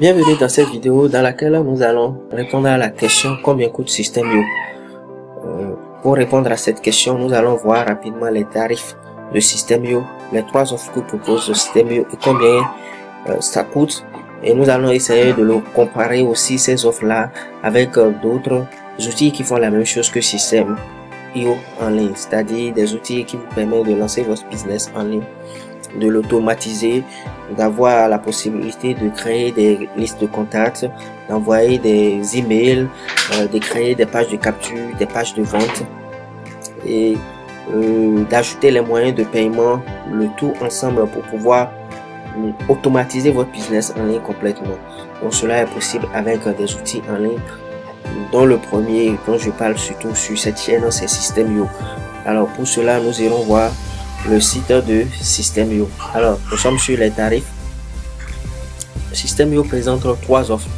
Bienvenue dans cette vidéo dans laquelle nous allons répondre à la question combien coûte Système.io. Pour répondre à cette question, nous allons voir rapidement les tarifs de Système.io, les trois offres que propose Système.io et combien ça coûte. Et nous allons essayer de le comparer aussi ces offres-là avec d'autres outils qui font la même chose que Système.io en ligne, c'est-à-dire des outils qui vous permettent de lancer votre business en ligne, de l'automatiser, d'avoir la possibilité de créer des listes de contacts, d'envoyer des emails, de créer des pages de capture, des pages de vente et d'ajouter les moyens de paiement, le tout ensemble pour pouvoir automatiser votre business en ligne complètement. Donc cela est possible avec des outils en ligne, dont le premier dont je parle surtout sur cette chaîne, c'est Système.io. Alors pour cela, nous irons voir le site de Système.io. Alors, nous sommes sur les tarifs. Système.io présente trois offres.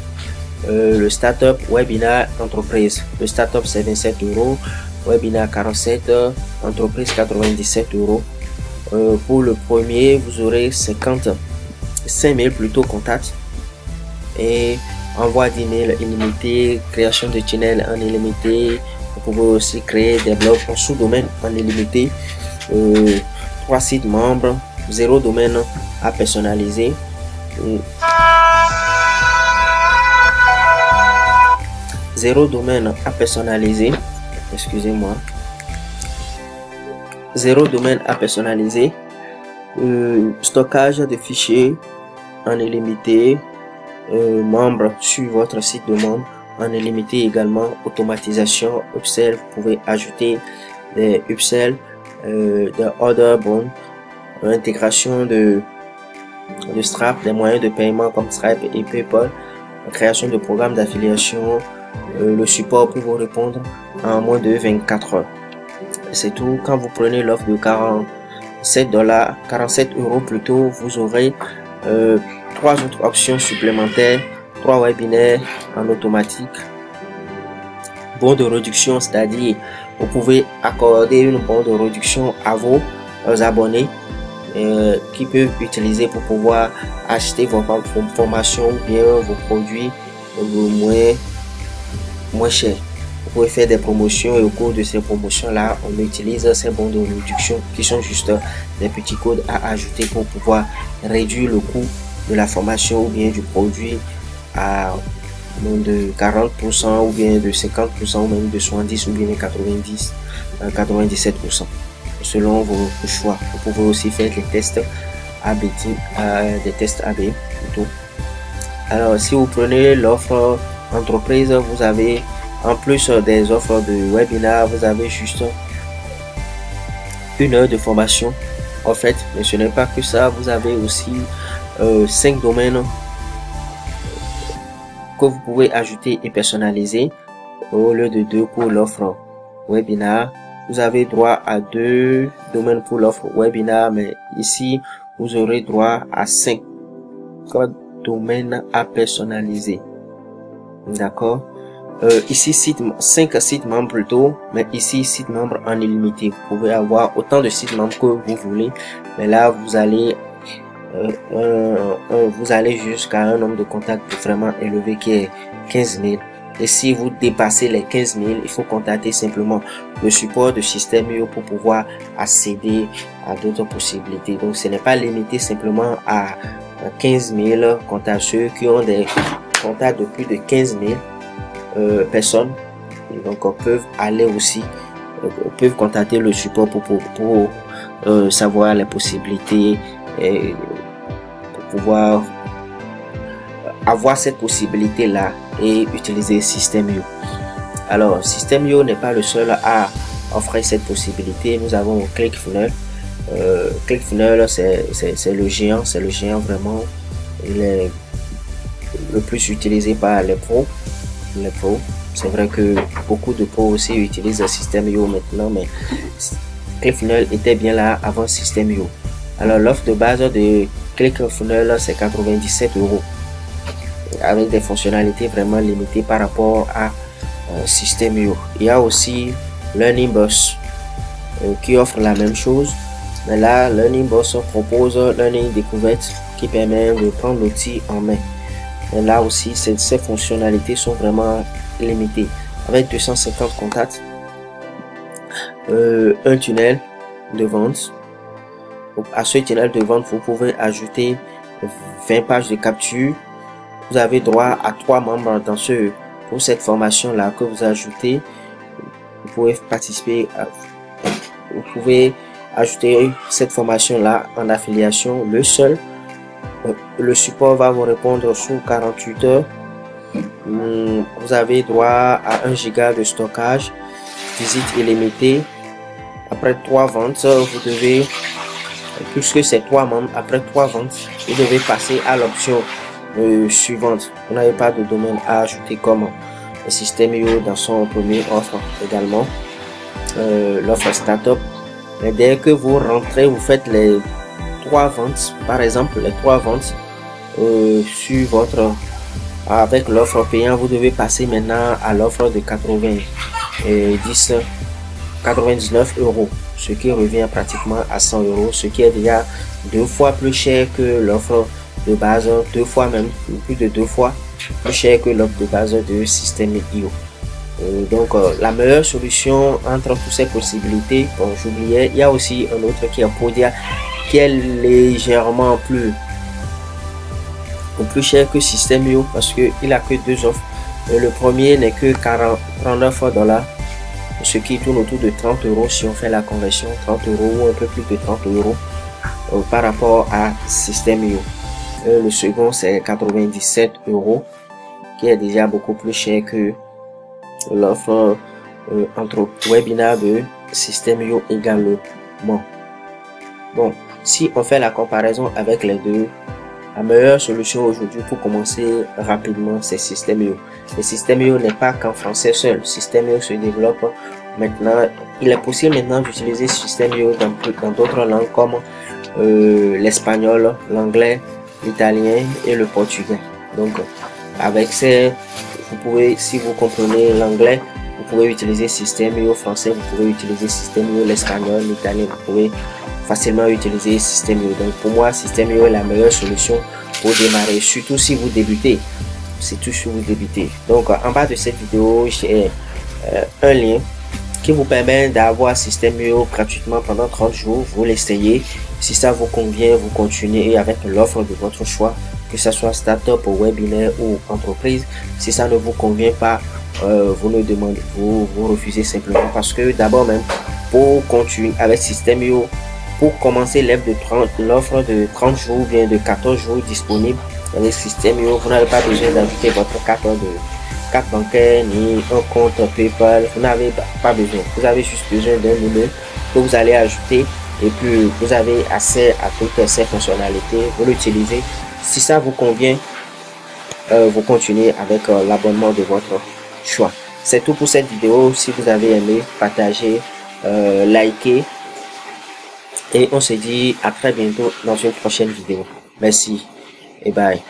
Le Startup, Webinar, Entreprise. Le Startup, c'est 27 €. Webinar, 47 €. Entreprise, 97 €. Pour le premier, vous aurez 55 000 plutôt contacts. Et envoi d'email illimité, création de tunnels en illimité. Vous pouvez aussi créer des blogs en sous-domaine en illimité. 3 sites membres, 0 domaine à personnaliser, 0 domaine à personnaliser, excusez-moi, 0 domaine à personnaliser, stockage de fichiers en illimité, membres sur votre site de membre en illimité également, automatisation, upsell, vous pouvez ajouter des upsells, de order bon, intégration de Stripe, des moyens de paiement comme Stripe et PayPal, création de programmes d'affiliation, le support pour vous répondre en moins de 24 heures. C'est tout. Quand vous prenez l'offre de 47 € plutôt, vous aurez 3 autres options supplémentaires, 3 webinaires en automatique, bon de réduction, c'est-à-dire vous pouvez accorder une bon de réduction à vos abonnés qui peuvent utiliser pour pouvoir acheter vos formations ou bien vos produits moins chers. Vous pouvez faire des promotions et au cours de ces promotions là, on utilise ces bons de réduction qui sont juste des petits codes à ajouter pour pouvoir réduire le coût de la formation ou bien du produit à de 40% ou bien de 50% ou même de 70 ou bien de 97% selon vos choix. Vous pouvez aussi faire des tests AB, plutôt. Alors si vous prenez l'offre entreprise, vous avez en plus des offres de webinaire, vous avez juste 1 heure de formation en fait, mais ce n'est pas que ça, vous avez aussi 5 domaines que vous pouvez ajouter et personnaliser au lieu de 2 pour l'offre webinar. Vous avez droit à 2 domaines pour l'offre webinar, mais ici vous aurez droit à 5 domaines à personnaliser. D'accord. Ici 5 sites membres plutôt, mais ici site membres en illimité. Vous pouvez avoir autant de sites membres que vous voulez, mais là vous allez jusqu'à un nombre de contacts vraiment élevé qui est 15 000. Et si vous dépassez les 15 000, il faut contacter simplement le support de Système.io pour pouvoir accéder à d'autres possibilités. Donc ce n'est pas limité simplement à 15 000 contacts. Ceux qui ont des contacts de plus de 15 000 personnes, donc peuvent aller aussi, peuvent contacter le support pour savoir les possibilités et pour pouvoir avoir cette possibilité là et utiliser Système.io. Alors Système.io n'est pas le seul à offrir cette possibilité. Nous avons ClickFunnels. ClickFunnels c'est le géant vraiment. Il est le plus utilisé par les pros. C'est vrai que beaucoup de pros aussi utilisent Système.io maintenant, mais ClickFunnels était bien là avant Système.io. Alors l'offre de base de ClickFunnels c'est 97 € avec des fonctionnalités vraiment limitées par rapport à Système.io. Il y a aussi Learning Boss qui offre la même chose, mais là Learning Boss propose Learning Découverte qui permet de prendre l'outil en main. Mais là aussi, ces fonctionnalités sont vraiment limitées. Avec 250 contacts, un tunnel de vente. À ce tunnel de vente, vous pouvez ajouter 20 pages de capture. Vous avez droit à 3 membres pour cette formation là que vous ajoutez. Vous pouvez participer vous pouvez ajouter cette formation là en affiliation. Le support va vous répondre sous 48 heures. Vous avez droit à 1 giga de stockage, visite illimitée. Après 3 ventes, vous devez, puisque c'est 3 membres, après 3 ventes, vous devez passer à l'option suivante. Vous n'avez pas de domaine à ajouter comme le Système.io dans son premier offre également. L'offre startup. Mais dès que vous rentrez, vous faites les 3 ventes, par exemple les 3 ventes sur votre, avec l'offre payant, vous devez passer maintenant à l'offre de 99 euros, ce qui revient pratiquement à 100 euros, ce qui est déjà 2 fois plus cher que l'offre de base, 2 fois même, plus de 2 fois plus cher que l'offre de base de Système.io. Donc la meilleure solution entre toutes ces possibilités, bon j'oubliais, il y a aussi un autre qui est Podia, qui est légèrement plus cher que Système.io parce que il a que 2 offres. Le premier n'est que 39 $, ce qui tourne autour de 30 euros si on fait la conversion, 30 euros ou un peu plus de 30 euros par rapport à Système.io. Le second c'est 97 euros, qui est déjà beaucoup plus cher que l'offre entre webinaire de Système.io également. Bon, si on fait la comparaison avec les deux, la meilleure solution aujourd'hui pour commencer rapidement, c'est Système.io. Le Système.io n'est pas qu'en français seul. Système.io se développe maintenant. Il est possible maintenant d'utiliser Système.io dans d'autres langues comme l'espagnol, l'anglais, l'italien et le portugais. Donc, avec ces, vous pouvez, si vous comprenez l'anglais, vous pouvez utiliser Système.io français, vous pouvez utiliser Système.io l'espagnol, l'italien, vous pouvez facilement utiliser Système.io. Donc pour moi, Système.io est la meilleure solution pour démarrer, surtout si vous débutez. Donc en bas de cette vidéo, j'ai un lien qui vous permet d'avoir Système.io gratuitement pendant 30 jours. Vous l'essayez. Si ça vous convient, vous continuez avec l'offre de votre choix, que ce soit startup, webinaire ou entreprise. Si ça ne vous convient pas, vous ne demandez, vous refusez simplement, parce que d'abord même pour continuer avec Système.io, pour commencer l'offre de 30 jours ou bien de 14 jours disponible avec Système.io, vous n'avez pas besoin d'ajouter votre carte bancaire ni un compte PayPal. Vous n'avez pas besoin. Vous avez juste besoin d'un numéro que vous allez ajouter et puis vous avez accès à toutes ces fonctionnalités. Vous l'utilisez. Si ça vous convient, vous continuez avec l'abonnement de votre choix. C'est tout pour cette vidéo. Si vous avez aimé, partagez, likez. Et on se dit à très bientôt dans une prochaine vidéo. Merci et bye.